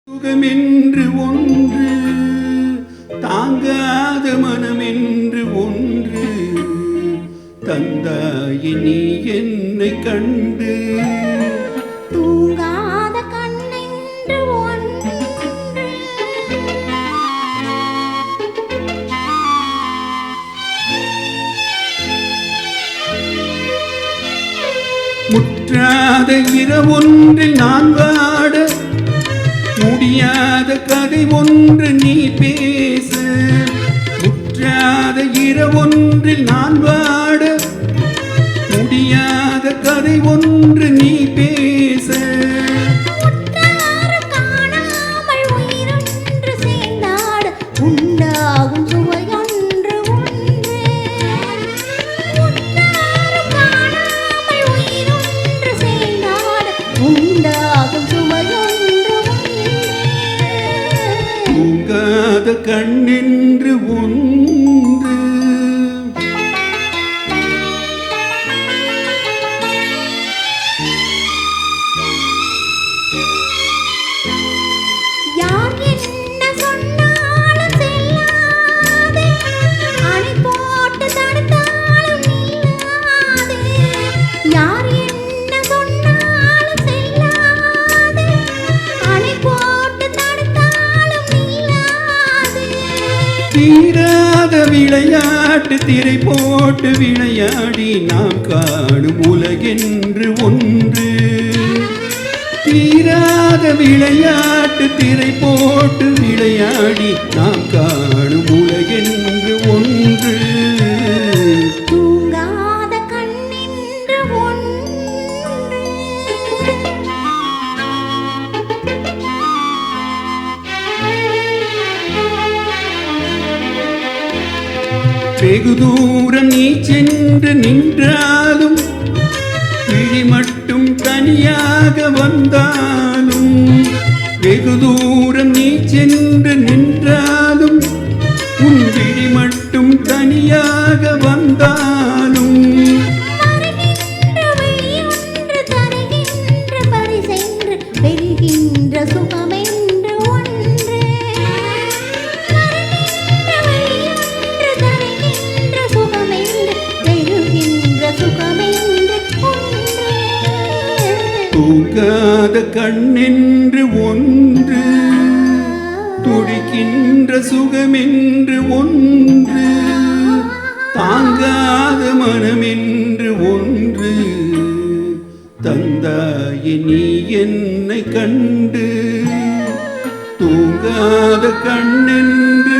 சுகமென்று ஒன்று, தாங்காத மனமென்று ஒன்று தந்தாய் நீ என்னை கண்டு. தூங்காத கண்ணென்று ஒன்று, முற்றாத இரவொன்றில் நான் வாட, முடியாத கதை ஒன்று நீ பேச. முற்றாத இரவொன்றில் நான் வாட, முடியாத கதை ஒன்று நீ பேச. உற்றார் காணாமல் உயிரொன்று சேர்ந்தாட, உண்டாகும் சுவையொன்று ஒன்று. உற்றார் காணாமல் உயிரொன்று சேர்ந்தாட, உண்டாகும் சுவையொன்று ஒன்று. தூங்காத கண்ணென்று ஒன்று. யார் என்ன சொன்னாலும் செல்லாதே, அணை போட்டு தடுத்தாலும் நில்லாதே. யார் என்ன சொன்னாலும் செல்லாதே, அணை போட்டு தடுத்தாலும் நில்லாதே. தீராத விளையாட்டு திரை போட்டு விளையாடி நாம் காணும் உலகென்று ஒன்று. தீராத விளையாட்டு திரை போட்டு விளையாடி நாம் காணும் உலகென்று ஒன்று. தூங்காத கண்ணென்று ஒன்று. வெகு தூரம் நீ சென்று நின்றாலும், விழி மட்டும் தனியாக வந்தாலும். வெகு தூரம் நீ சென்று நின்றாலும், உன் விழி மட்டும் தனியாக வந்தாலும். வருகின்ற வெளியொன்று தருகின்ற பரிசென்று, வெல்கின்ற சுகமென்று ஒன்று. வருகின்ற வெளியொன்று தருகின்ற சுகமென்று, வெல்கின்ற சுகமென்று ஒன்று. தூங்காத கண்ணென்று ஒன்று, துடிக்கின்ற சுகமென்று ஒன்று, தாங்காத மனமென்று ஒன்று தந்தாய் நீ என்னை கண்டு. தூங்காத கண்ணென்று